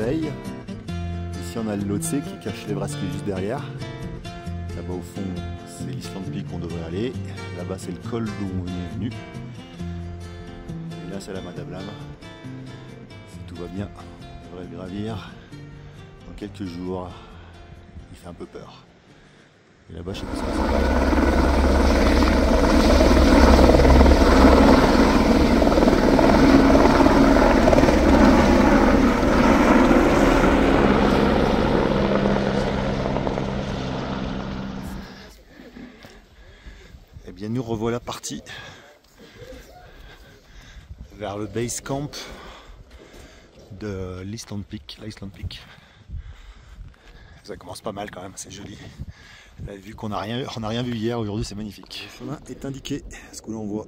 soleil. Ici on a le Lhotse qui cache l'Everest qui est juste derrière. Là-bas au fond c'est l'Island Peak qu'on devrait aller. Là-bas c'est le col d'où on est venu. Et là c'est la Madablam. Si tout va bien, on devrait le gravir dans quelques jours. Il fait un peu peur. Et là-bas je sais pas ce que c'est. Eh bien nous revoilà partis vers le base camp de l'Island Peak, l'Iceland Peak. Ça commence pas mal quand même, c'est joli. Là, vu qu'on n'a rien vu hier, aujourd'hui c'est magnifique. Le chemin est indiqué, ce que l'on voit.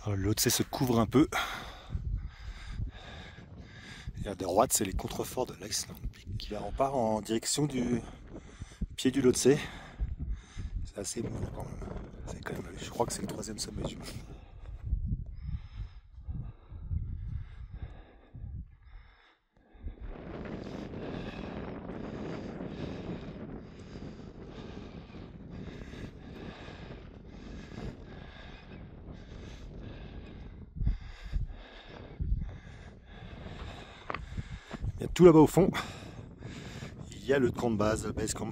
L'Lhotse se couvre un peu. Et à droite, c'est les contreforts de l'Iceland Peak. Là, on part en direction du pied du Lhotse. C'est assez bon quand même. C'est quand même, je crois que c'est le 3e sommet du monde. Et tout là-bas au fond, il y a le camp de base, le base camp.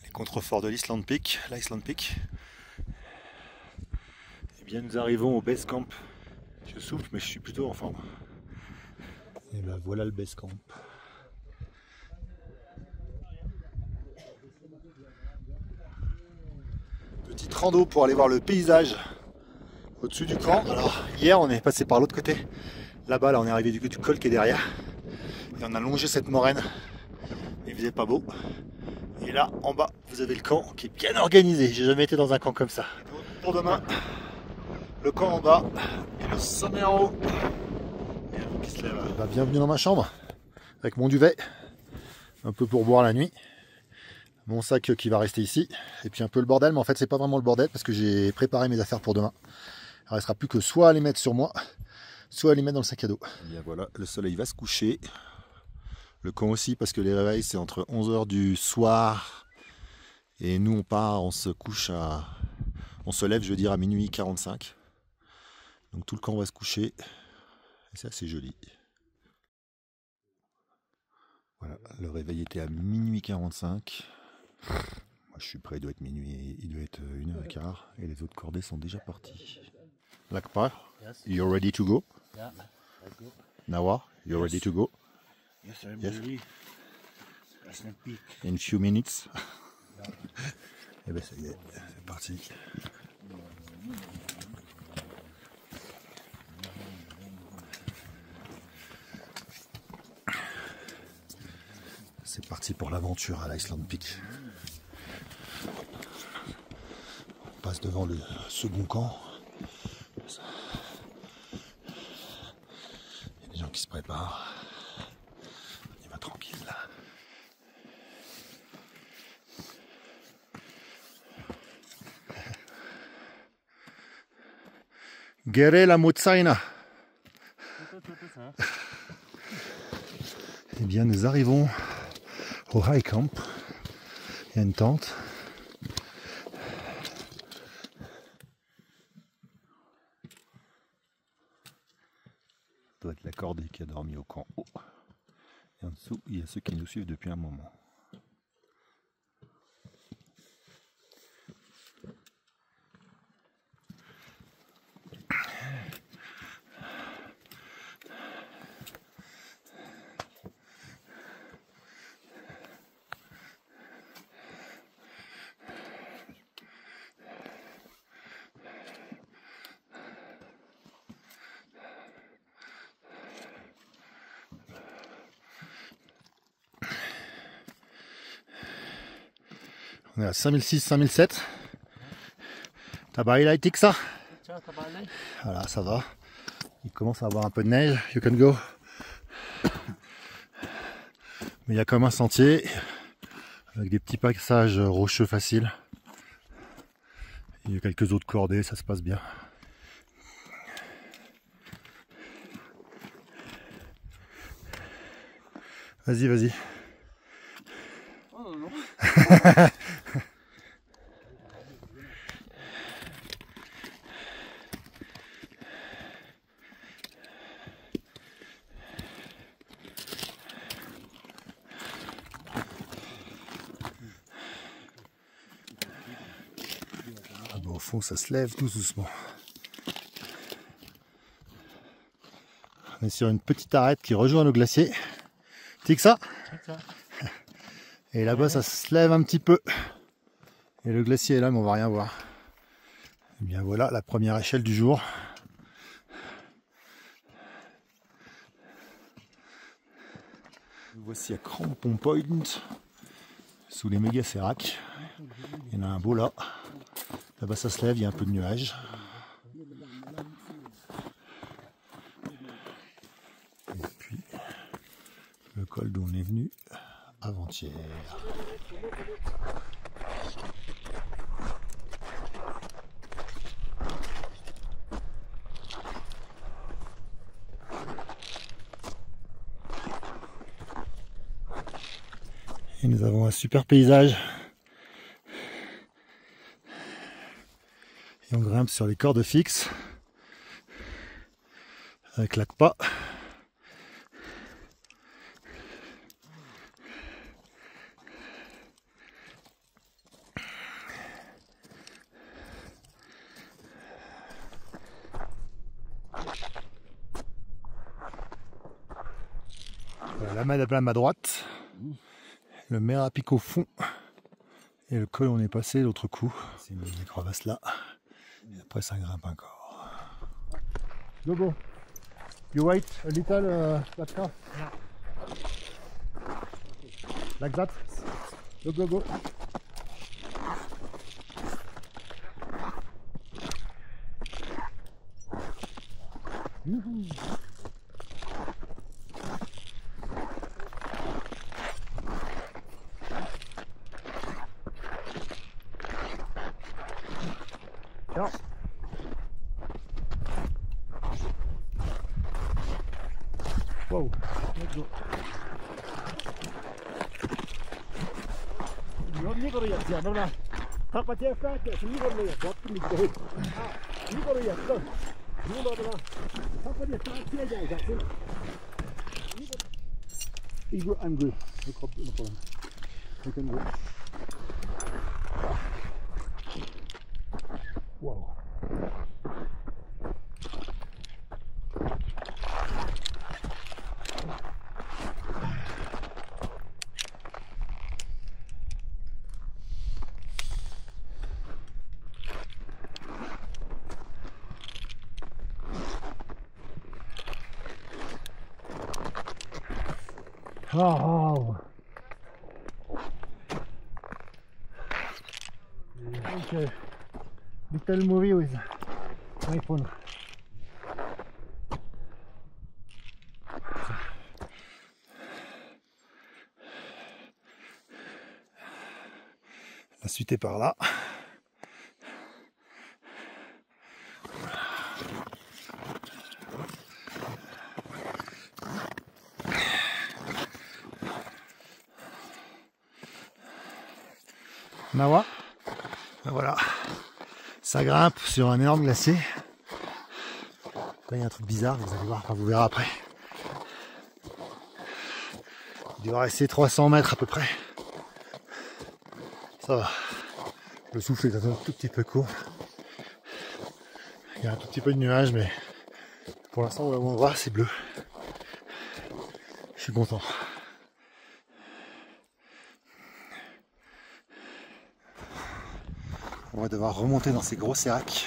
Les contreforts de l'Island Peak, l'Iceland Peak. Et bien nous arrivons au base camp. Je souffle mais je suis plutôt en forme. Et ben voilà le base camp. Petite rando pour aller voir le paysage au-dessus du camp. Alors hier on est passé par l'autre côté. Là-bas là on est arrivé du col qui est derrière. Et on a longé cette moraine. Il faisait pas beau. Et là en bas vous avez le camp qui est bien organisé. J'ai jamais été dans un camp comme ça. Pour demain, le camp en bas et le sommet en haut. Qui se lève. Bah, bienvenue dans ma chambre avec mon duvet, un peu pour boire la nuit, mon sac qui va rester ici et puis un peu le bordel, mais en fait c'est pas vraiment le bordel parce que j'ai préparé mes affaires pour demain. Il ne restera plus que soit à les mettre sur moi, soit à les mettre dans le sac à dos. Et bien voilà, le soleil va se coucher, le camp aussi parce que les réveils c'est entre 11h du soir et nous on se lève je veux dire à minuit 45. Donc tout le camp va se coucher. Et ça c'est joli. Voilà, le réveil était à minuit 45. Moi je suis prêt, il doit être minuit, il doit être 1h15 et les autres cordées sont déjà partis. Lakpar, yes. You're ready to go? Yeah, let's go. Nawa, you're ready to go? Yes, I'm ready. Iceland Peak. In few minutes. Et ben ça y est, c'est parti. C'est parti pour l'aventure à l'Iceland Peak. On passe devant le second camp. Il y a des gens qui se préparent. On y va tranquille là. Gere la Mozaina. Eh bien, nous arrivons au High Camp. Il y a une tente. Ça doit être l'accordé qui a dormi au camp haut. Et en dessous, il y a ceux qui nous suivent depuis un moment. On est à 5006, 5007. T'as baillé là, tic ça? Voilà, ça va. Il commence à avoir un peu de neige. You can go. Mais il y a comme un sentier avec des petits passages rocheux faciles. Il y a quelques autres cordées, ça se passe bien. Vas-y, vas-y. Oh, non. Ah bon, au fond, ça se lève tout doucement. On est sur une petite arête qui rejoint le glacier. C'est que ça. Et là-bas, ça se lève un petit peu. Et le glacier est là, mais on va rien voir. Et bien voilà la première échelle du jour. Nous voici à Crampon Point, sous les méga séracs. Il y en a un beau là. Là-bas, ça se lève, il y a un peu de nuages. Et puis, le col d'où on est venu avant-hier. Et nous avons un super paysage. Et on grimpe sur les cordes fixes avec l'ACPA. La Madame à ma droite, le mer à pic au fond et le col où on est passé l'autre coup. C'est une crevasse là et après ça grimpe encore. Go go. You wait a little, Latka. Yeah. Like that. Go go go. Ja. Wow, let's go. 이거 있지 않나? 바깥에 까게 이거를 어떻게 믿고? 아, 이거를 했어. 이거를 바깥에 까게 해야지. 이거 I'm good. No problem. I can go. Wow. Oh. Donc, little movie with my phone. La suite est par là. Nawa. Voilà. Ça grimpe sur un énorme glacier. Là, il y a un truc bizarre, vous allez voir, enfin, vous verrez après. Il doit rester 300 mètres à peu près. Ça va. Le souffle est un tout petit peu court. Il y a un tout petit peu de nuages, mais pour l'instant, là où on voit, c'est bleu. Je suis content. On va devoir remonter dans ces gros séracs.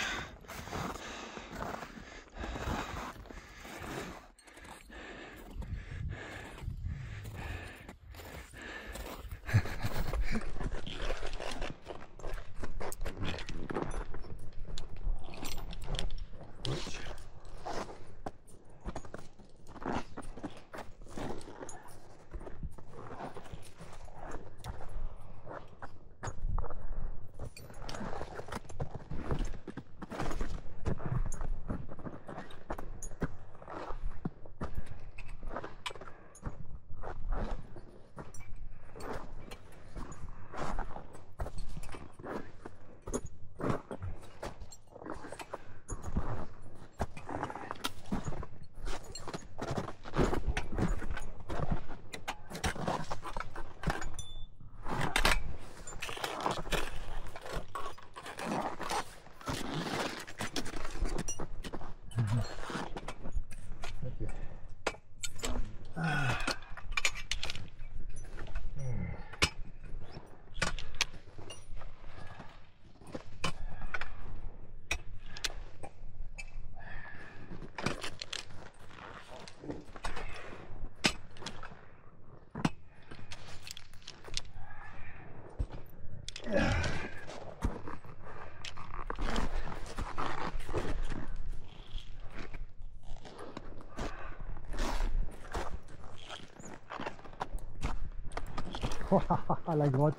La grotte.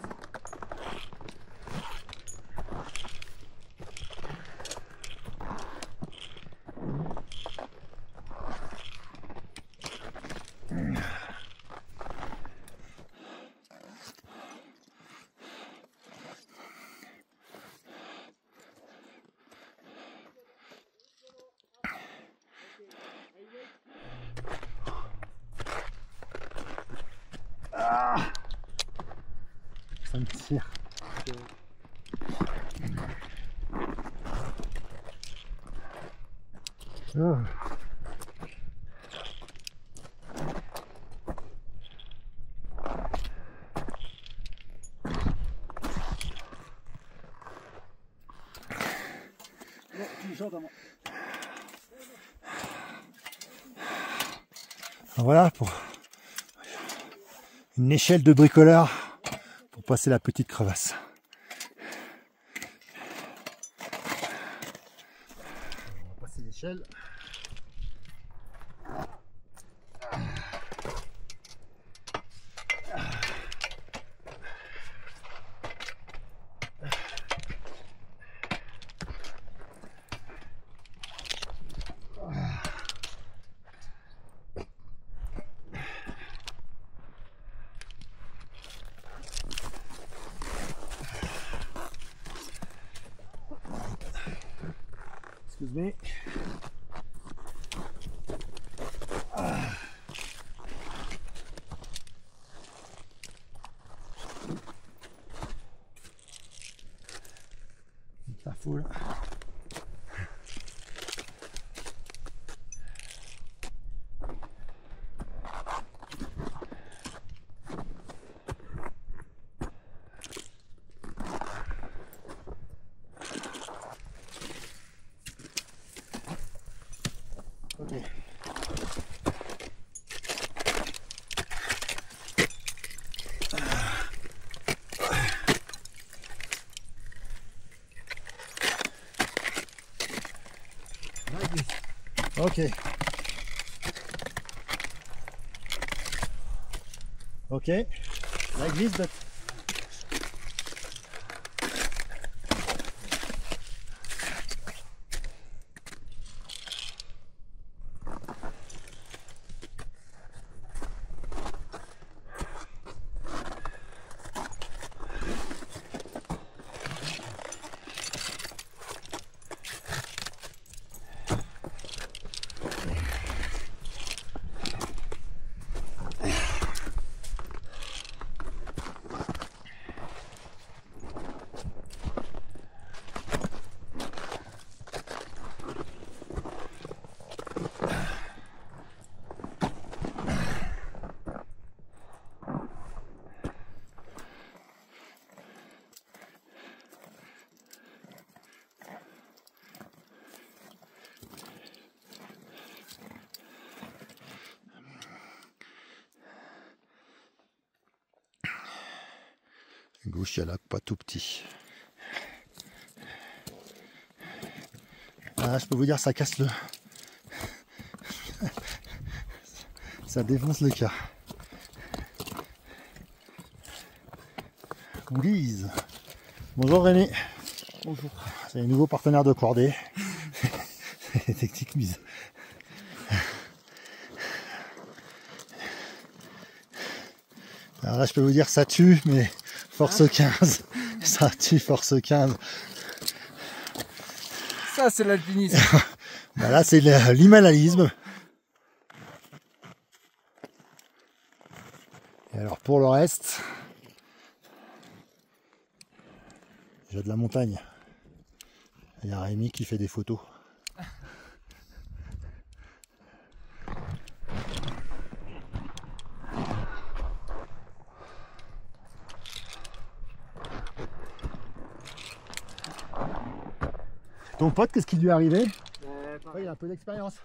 Ça me tire. Oh. Voilà pour une échelle de bricoleur pour passer la petite crevasse. On va passer l'échelle. Excuse me. Ça fout là. Okay. Ok. Okay, like this, but gauche, il y a là, pas tout petit. Ah, je peux vous dire, ça casse le... ça défonce le cas. Oulise. Bonjour Rémi. Bonjour. C'est un nouveau partenaire de cordée. Technique mise. Alors là, je peux vous dire, ça tue, mais force 15. Ça tue, force 15. Ça, c'est l'alpinisme. Ben là, c'est l'himalayisme. Et alors, pour le reste, j'ai de la montagne. Il y a Rémi qui fait des photos. Ton pote, qu'est-ce qui lui est arrivé? Ouais, il a un peu d'expérience.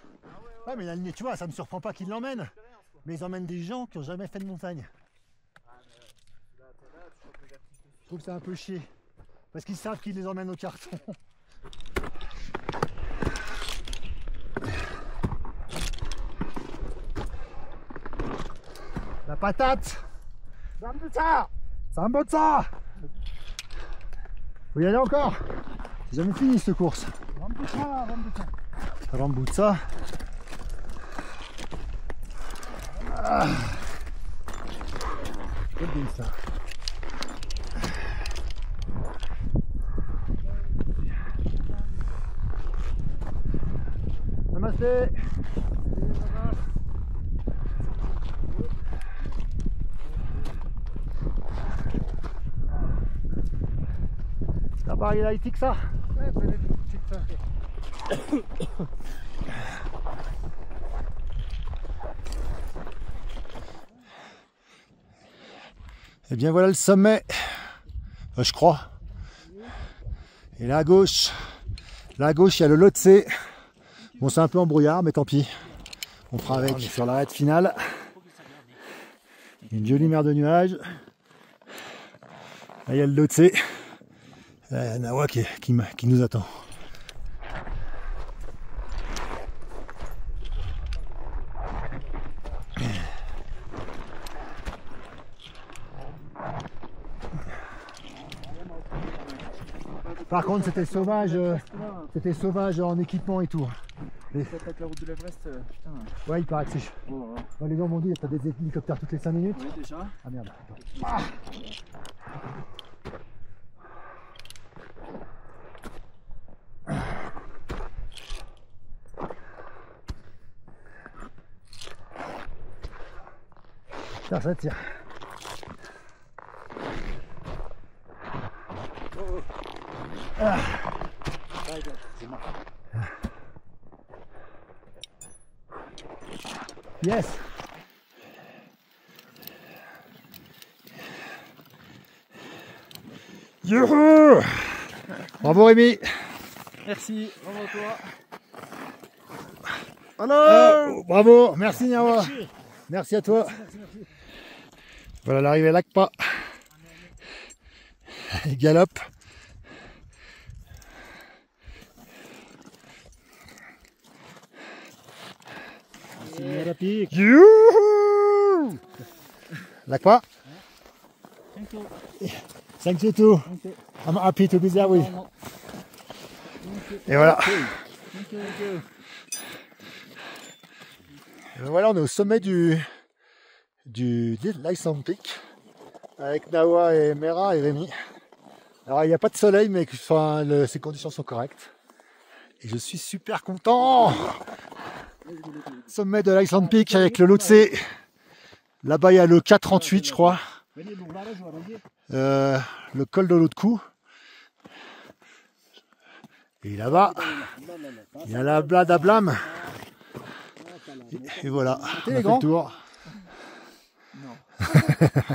Ouais, mais tu vois, ça me surprend pas qu'il l'emmène. Mais ils emmènent des gens qui n'ont jamais fait de montagne. Je trouve que c'est un peu chier. Parce qu'ils savent qu'ils les emmènent au carton. La patate! Sambuca! Sambuca! Faut y aller encore! J'ai jamais fini cette course. Rambuca. Ah. C'est bien ça. Namasté. C'est un appareil électrique ça? Ouais, c'est électrique ça. Et bien voilà le sommet, je crois. Et là à gauche, il y a le Lhotse. Bon, c'est un peu embrouillard, mais tant pis. On fera avec sur l'arête finale. Une jolie mer de nuages. Là, il y a le Lhotse. Là, il y a Nawa qui nous attend. Par contre, c'était sauvage en équipement et tout. Avec la route de l'Everest, putain. Ouais, il paraît que c'est... Oh, ouais. Ouais, les gens m'ont dit, t'as des hélicoptères toutes les 5 minutes. Oui, déjà. Ah merde. Ah. Tiens, ça tire. Ah. Yes. Youhou. Bravo Rémi. Merci, bravo à toi. Alors, bravo, merci Niawa. Merci à toi. Merci. Voilà l'arrivée à l'Akpa. Il galope. Signora Peak. Youhou! Like what? Thank you. Thank you too. Thank you. I'm happy to be there with. No, no. Thank you. Et voilà. Thank you. Thank you. Et voilà, on est au sommet du Iceland Peak avec Nawa et Mera et Rémi. Alors il n'y a pas de soleil, mais enfin, ces conditions sont correctes. Et je suis super content. Sommet de l'Iceland Peak avec le Lhotse. Là-bas il y a le K38 je crois. Le col de l'autre cou. Et là-bas, il y a la Bladablam. Et voilà, on a fait le tour.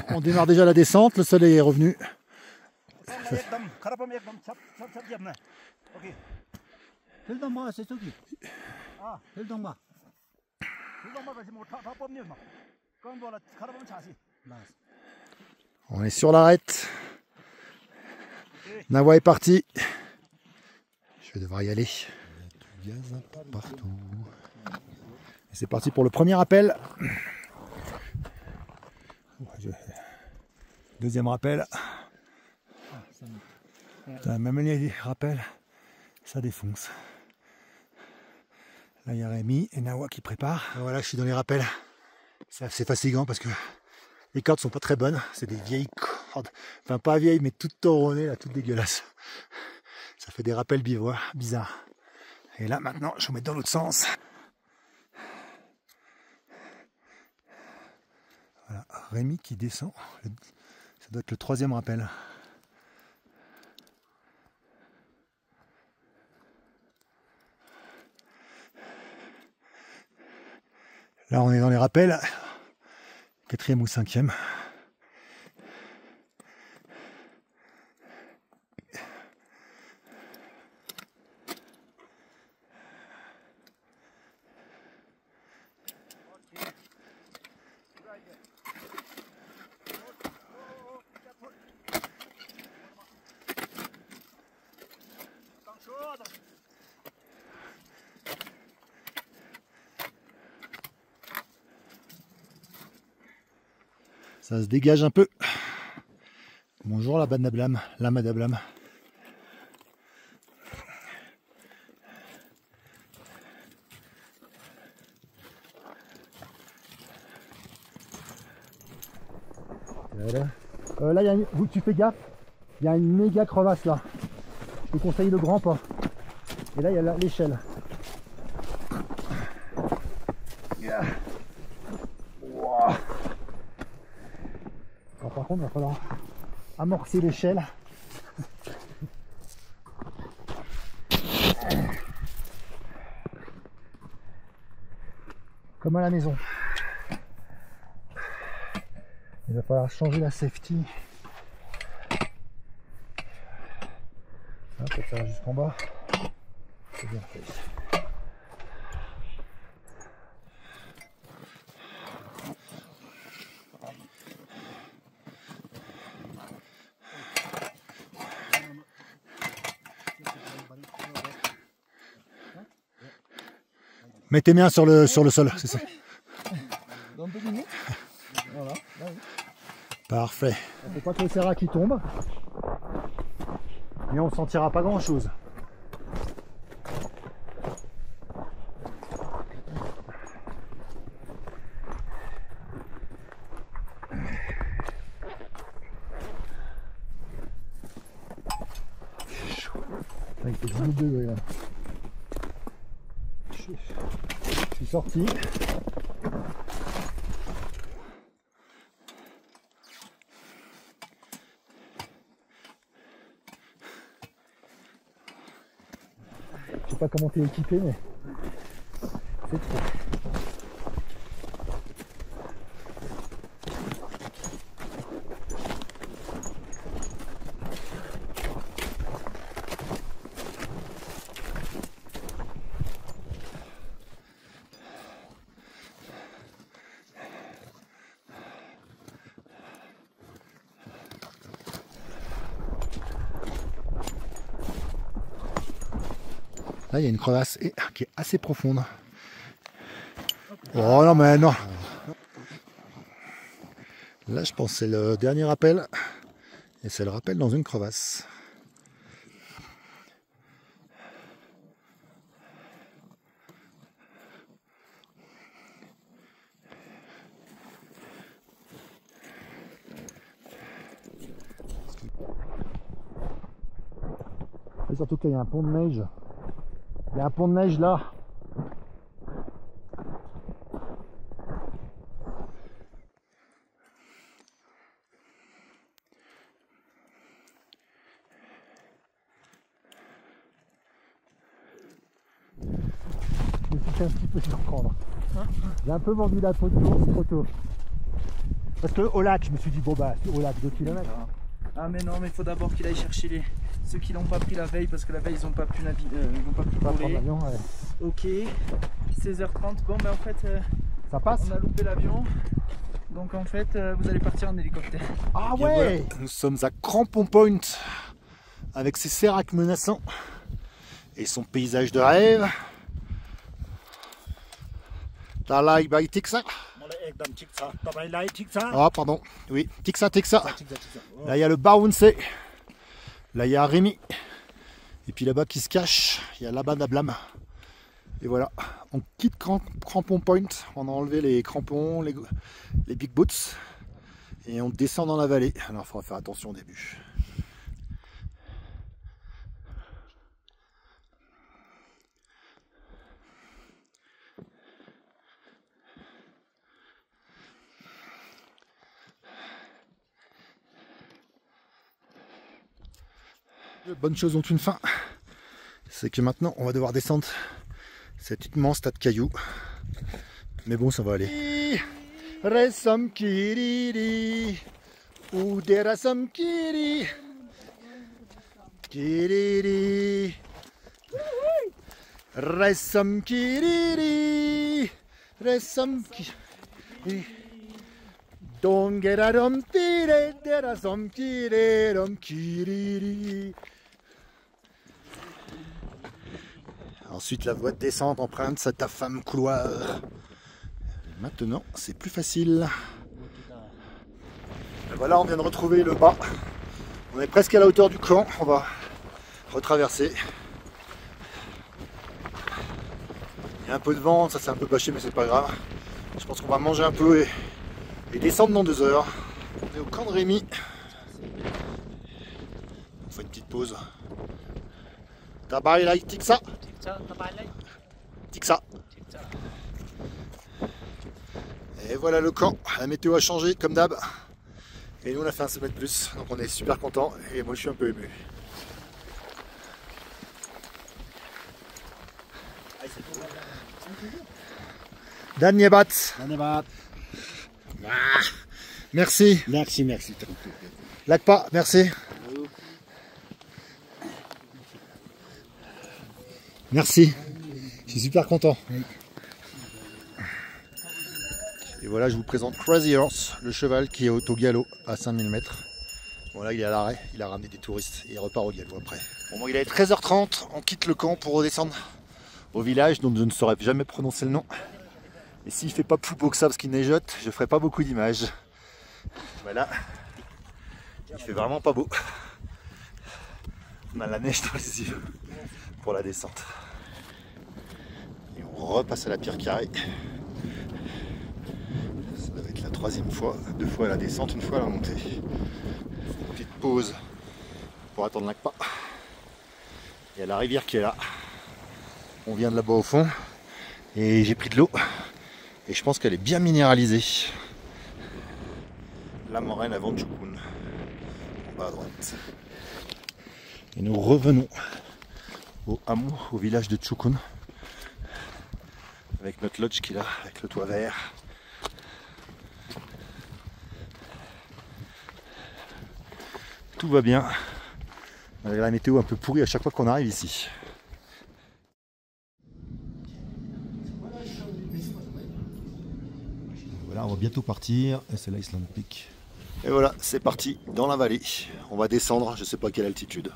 On démarre déjà la descente, le soleil est revenu. On est sur l'arête. Nawa est parti. Je vais devoir y aller. Il y a du gaz un peu partout. Et c'est parti pour le premier rappel. Deuxième rappel. Même les rappels, ça défonce. Là il y a Rémi et Nawa qui préparent. Et voilà, je suis dans les rappels. C'est assez fatigant parce que les cordes sont pas très bonnes. C'est des vieilles cordes. Enfin pas vieilles mais toutes torronnées, là, toutes dégueulasses. Ça fait des rappels bizarres. Et là maintenant je vais mettre dans l'autre sens. Voilà, Rémi qui descend. Ça doit être le troisième rappel. Là on est dans les rappels. Quatrième ou cinquième. Ça se dégage un peu. Bonjour la Madablam, la Madablam. Voilà. Là, vous tu fais gaffe, il y a une méga crevasse là. Je te conseille le grand pas. Et là, il y a l'échelle. Wow. Alors, par contre, il va falloir amorcer l'échelle. Comme à la maison. Il va falloir changer la safety. Peut-être ça va jusqu'en bas. C'est bien fait. Mets tes mains sur le sol, c'est ça. Voilà. Parfait. Il ne faut pas que le serra qui tombe. Mais on ne sentira pas grand chose. Il fait 18 degrés là. Je suis sorti. Je sais pas comment t'es équipé, mais c'est trop. Là, il y a une crevasse qui est assez profonde. Oh non mais non. Là je pense que c'est le dernier rappel. Et c'est le rappel dans une crevasse. Et surtout qu'il y a un pont de neige. Il y a un pont de neige là. Je me suis fait un petit peu surprendre. J'ai un peu vendu la photo trop tôt. Parce que au lac, je me suis dit, bon bah, au lac 2 km. Ah mais non, mais il faut d'abord qu'il aille chercher ceux qui l'ont pas pris la veille, parce que la veille ils ont pas pu naviguer, ils n'ont pas pu Prendre voler. l'avion, ouais. Ok, 16h30, bon ben en fait Ça passe. on a loupé l'avion, donc en fait vous allez partir en hélicoptère. Ah ouais. Nous sommes à Crampon Point avec ses séracs menaçants et son paysage de rêve. Talai by Tixa. Ah pardon, oui, Tixa. Là il y a le Baounce. Là il y a Rémi. Et puis là-bas qui se cache, il y a là-bas Nablam. Et voilà, on quitte Crampon Point. On a enlevé les crampons, les big boots. Et on descend dans la vallée. Alors il faudra faire attention au début. Les bonnes choses ont une fin. C'est que maintenant on va devoir descendre cet immense tas de cailloux. Mais bon, ça va aller. Resam kiriri, uderasam kiri, kiriri, resam kiriri, resam kiri, dongeraram tire, derasam kireram kiriri. Ensuite la voie de descente emprunte sa ta femme couloir. Maintenant, c'est plus facile. Et voilà, on vient de retrouver le bas. On est presque à la hauteur du camp. On va retraverser. Il y a un peu de vent, ça c'est un peu bâché, mais c'est pas grave. Je pense qu'on va manger un peu et descendre dans 2 heures. On est au camp de Rémi. On fait une petite pause. Tabai lai Tixa. Tixa. Et voilà le camp, la météo a changé comme d'hab. Et nous on a fait un sommet de plus, donc on est super content et moi je suis un peu ému. Dan Niebat. Merci. Merci. Lakpa, merci. Merci. Je suis super content. Et voilà, je vous présente Crazy Horse, le cheval qui est au galop à 5000 mètres. Voilà, il est à l'arrêt, il a ramené des touristes et il repart au galop après. Bon, moi, il est 13h30, on quitte le camp pour redescendre au village, donc je ne saurais jamais prononcer le nom. Et s'il fait pas plus beau que ça parce qu'il neigeote, je ferai pas beaucoup d'images. Voilà, il fait vraiment pas beau. On a la neige dans les yeux pour la descente. Et on repasse à la pierre carrée. Ça va être la 3e fois, 2 fois à la descente, 1 fois à la montée. Petite pause pour attendre l'Akpa. Il y a la rivière qui est là. On vient de là-bas au fond. Et j'ai pris de l'eau. Et je pense qu'elle est bien minéralisée. La moraine avant Chukun. En bas à droite. Et nous revenons au hameau, au village de Chukun. Avec notre lodge qui est là, avec le toit vert. Tout va bien, malgré la météo un peu pourrie à chaque fois qu'on arrive ici. Voilà, on va bientôt partir et c'est l'Iceland Peak. Et voilà, c'est parti dans la vallée. On va descendre, je ne sais pas quelle altitude.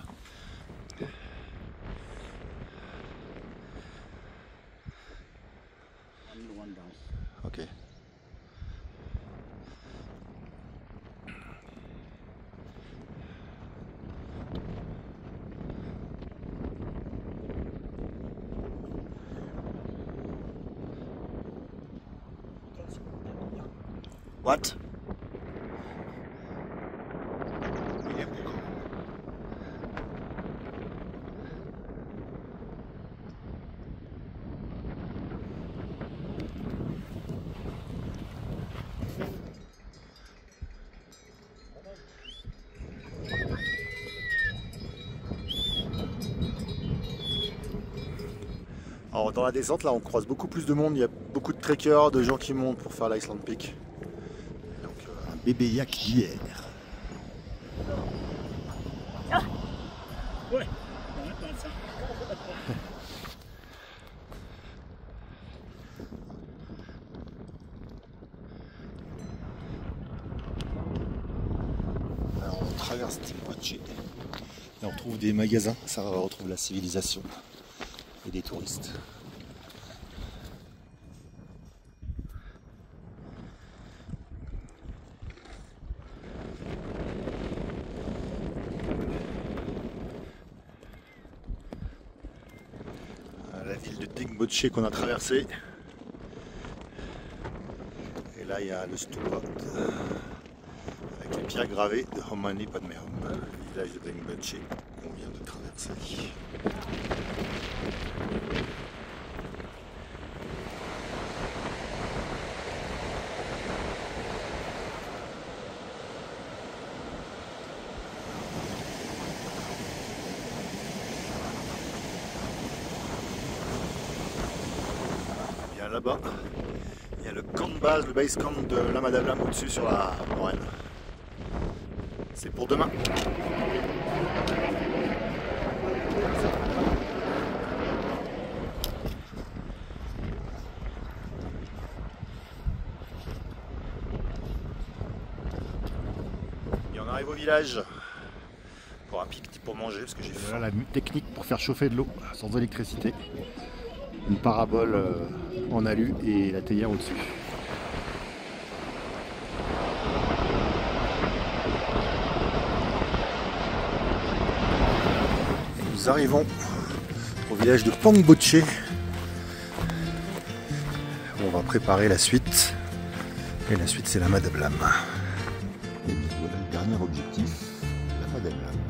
What? Alors dans la descente là on croise beaucoup plus de monde, il y a beaucoup de trekkers, de gens qui montent pour faire l'Iceland Peak. Donc un bébé yak d'hier. Ouais. Alors on traverse Timboche et on retrouve des magasins, ça on retrouve la civilisation et des touristes. La ville de Timboche qu'on a traversée. Et là il y a le stupa avec les pierres gravées de Homani Padme Hum, le village de Timboche qu'on vient de traverser. Là-bas, il y a le camp de base, le base camp de Lama Dablam au-dessus sur la moraine. C'est pour demain. Et on arrive au village pour un pique-nique pour manger parce que j'ai faim. Voilà la technique pour faire chauffer de l'eau sans électricité. Une parabole en alu et la théière au-dessus. Nous arrivons au village de Pangboche. On va préparer la suite. Et la suite c'est Lama Dablam. Et voilà le dernier objectif, Lama Dablam.